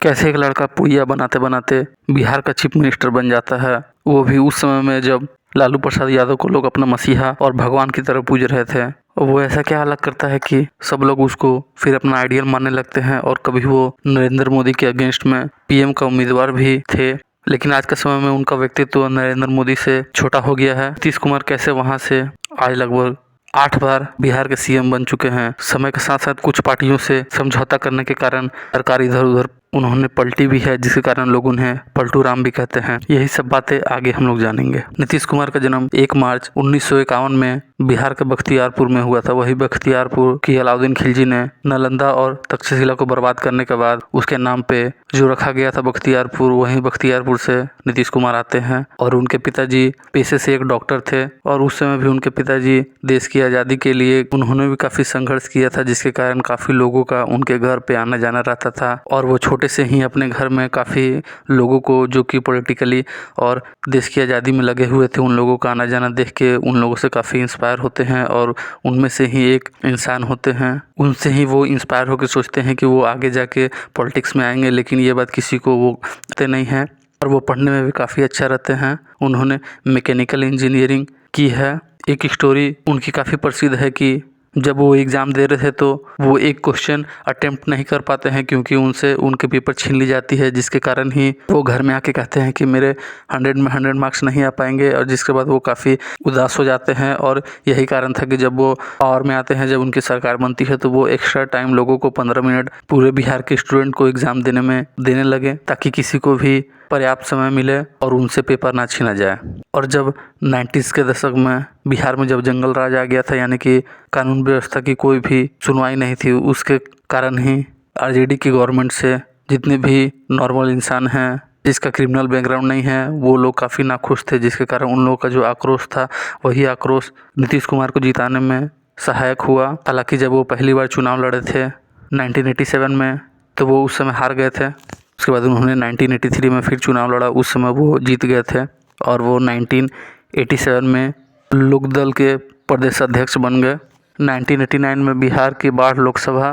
कैसे एक लड़का पुड़िया बनाते बनाते बिहार का चीफ मिनिस्टर बन जाता है, वो भी उस समय में जब लालू प्रसाद यादव को लोग अपना मसीहा और भगवान की तरह पूज रहे थे। वो ऐसा क्या अलग करता है कि सब लोग उसको फिर अपना आइडियल मानने लगते हैं। और कभी वो नरेंद्र मोदी के अगेंस्ट में पीएम का उम्मीदवार भी थे, लेकिन आज के समय में उनका व्यक्तित्व नरेंद्र मोदी से छोटा हो गया है। नीतीश कुमार कैसे वहां से आज लगभग 8 बार बिहार के सीएम बन चुके हैं। समय के साथ साथ कुछ पार्टियों से समझौता करने के कारण सरकार इधर उधर उन्होंने पलटी भी है, जिसके कारण लोग उन्हें पलटू राम भी कहते हैं। यही सब बातें आगे हम लोग जानेंगे। नीतीश कुमार का जन्म 1 मार्च 1951 में बिहार के बख्तियारपुर में हुआ था। वही बख्तियारपुर की अलाउद्दीन खिलजी ने नालंदा और तक्षशिला को बर्बाद करने के बाद उसके नाम पे जो रखा गया था बख्तियारपुर, वहीं बख्तियारपुर से नीतीश कुमार आते हैं। और उनके पिताजी पेशे से एक डॉक्टर थे और उस समय भी उनके पिताजी देश की आज़ादी के लिए उन्होंने भी काफ़ी संघर्ष किया था, जिसके कारण काफ़ी लोगों का उनके घर पे आना जाना रहता था। और वो छोटे से ही अपने घर में काफ़ी लोगों को जो कि पॉलिटिकली और देश की आज़ादी में लगे हुए थे, उन लोगों का आना जाना देख के उन लोगों से काफ़ी इंस्पायर होते हैं और उनमें से ही एक इंसान होते हैं। उनसे ही वो इंस्पायर होकर सोचते हैं कि वो आगे जाके पॉलिटिक्स में आएंगे, लेकिन ये बात किसी को वो कहते नहीं हैं। और वो पढ़ने में भी काफ़ी अच्छा रहते हैं। उन्होंने मैकेनिकल इंजीनियरिंग की है। एक स्टोरी उनकी काफ़ी प्रसिद्ध है कि जब वो एग्ज़ाम दे रहे थे तो वो एक क्वेश्चन अटेम्प्ट नहीं कर पाते हैं, क्योंकि उनसे उनके पेपर छीन ली जाती है, जिसके कारण ही वो घर में आके कहते हैं कि मेरे 100 में 100 मार्क्स नहीं आ पाएंगे। और जिसके बाद वो काफ़ी उदास हो जाते हैं। और यही कारण था कि जब वो पावर में आते हैं, जब उनकी सरकार बनती है, तो वो एक्स्ट्रा टाइम लोगों को 15 मिनट पूरे बिहार के स्टूडेंट को एग्ज़ाम देने लगे, ताकि किसी को भी पर्याप्त समय मिले और उनसे पेपर ना छीना जाए। और जब 90s के दशक में बिहार में जब जंगल राज आ गया था, यानी कि कानून व्यवस्था की कोई भी सुनवाई नहीं थी, उसके कारण ही आरजेडी की गवर्नमेंट से जितने भी नॉर्मल इंसान हैं जिसका क्रिमिनल बैकग्राउंड नहीं है, वो लोग काफ़ी नाखुश थे, जिसके कारण उन लोगों का जो आक्रोश था वही आक्रोश नीतीश कुमार को जिताने में सहायक हुआ। हालांकि जब वो पहली बार चुनाव लड़े थे 1987 में, तो वो उस समय हार गए थे। उसके बाद उन्होंने 1983 में फिर चुनाव लड़ा, उस समय वो जीत गए थे। और वो 1987 में लोकदल के प्रदेश अध्यक्ष बन गए। 1989 में बिहार की बाढ़ लोकसभा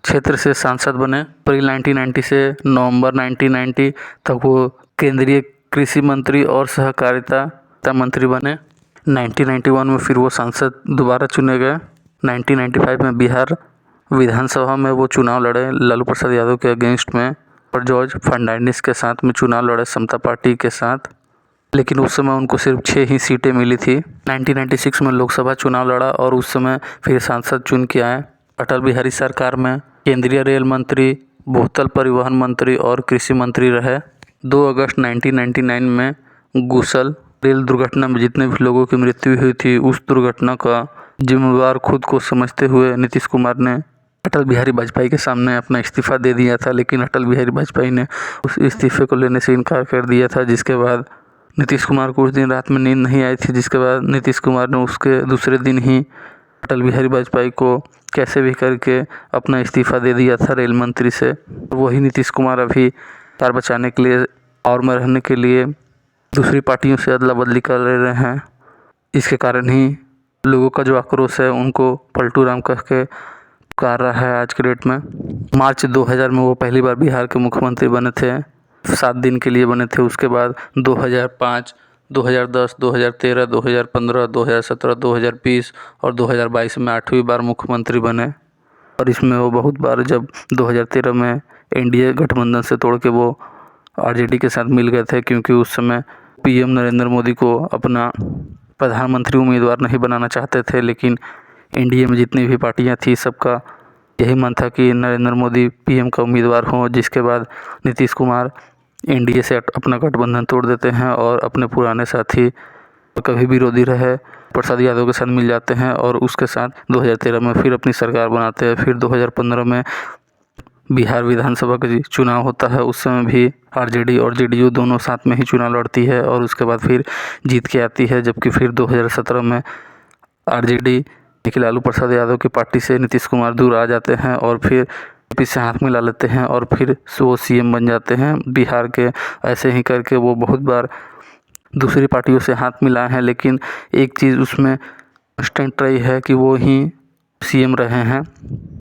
क्षेत्र से सांसद बने। अप्रैल 1990 से नवंबर 1990 तक वो केंद्रीय कृषि मंत्री और सहकारिता मंत्री बने। 1991 में फिर वो सांसद दोबारा चुने गए। 1995 में बिहार विधानसभा में वो चुनाव लड़े लालू प्रसाद यादव के अगेंस्ट में, और जॉर्ज फर्नांडिस के साथ में चुनाव लड़े समता पार्टी के साथ, लेकिन उस समय उनको सिर्फ 6 ही सीटें मिली थी। 1996 में लोकसभा चुनाव लड़ा और उस समय फिर सांसद चुन के आए। अटल बिहारी सरकार में केंद्रीय रेल मंत्री, भूतल परिवहन मंत्री और कृषि मंत्री रहे। 2 अगस्त 1999 में गूसल रेल दुर्घटना में जितने भी लोगों की मृत्यु हुई थी, उस दुर्घटना का जिम्मेवार खुद को समझते हुए नीतीश कुमार ने अटल बिहारी वाजपेयी के सामने अपना इस्तीफा दे दिया था, लेकिन अटल बिहारी वाजपेयी ने उस इस्तीफे को लेने से इनकार कर दिया था, जिसके बाद नीतीश कुमार को उस दिन रात में नींद नहीं आई थी। जिसके बाद नीतीश कुमार ने उसके दूसरे दिन ही अटल बिहारी वाजपेयी को कैसे भी करके अपना इस्तीफा दे दिया था रेल मंत्री से। वही नीतीश कुमार अभी कार बचाने के लिए और में रहने के लिए दूसरी पार्टियों से अदला बदली कर रहे हैं। इसके कारण ही लोगों का जो आक्रोश है उनको पलटू राम कह के पुकार रहा है आज के डेट में। मार्च 2000 में वो पहली बार बिहार के मुख्यमंत्री बने थे, 7 दिन के लिए बने थे। उसके बाद 2005, 2010, 2013, 2015, 2017, 2020 और 2022 में 8वीं बार मुख्यमंत्री बने। और इसमें वो बहुत बार, जब 2013 में एनडीए गठबंधन से तोड़ के वो आरजेडी के साथ मिल गए थे, क्योंकि उस समय पीएम नरेंद्र मोदी को अपना प्रधानमंत्री उम्मीदवार नहीं बनाना चाहते थे। लेकिन एनडीए में जितनी भी पार्टियां थी, सबका यही मन था कि नरेंद्र मोदी पीएम का उम्मीदवार हों। जिसके बाद नीतीश कुमार एनडीए से अपना गठबंधन तोड़ देते हैं और अपने पुराने साथी कभी विरोधी रहे प्रसाद यादव के साथ मिल जाते हैं और उसके साथ 2013 में फिर अपनी सरकार बनाते हैं। फिर 2015 में बिहार विधानसभा का चुनाव होता है। उस समय भी आरजेडी और जेडीयू दोनों साथ में ही चुनाव लड़ती है और उसके बाद फिर जीत के आती है। जबकि फिर 2017 में आरजेडी लालू प्रसाद यादव की पार्टी से नीतीश कुमार दूर आ जाते हैं और फिर बीजेपी से हाथ मिला लेते हैं और फिर वो सीएम बन जाते हैं बिहार के। ऐसे ही करके वो बहुत बार दूसरी पार्टियों से हाथ मिलाए हैं, लेकिन एक चीज़ उसमें कांस्टेंट रही है कि वो ही सीएम रहे हैं।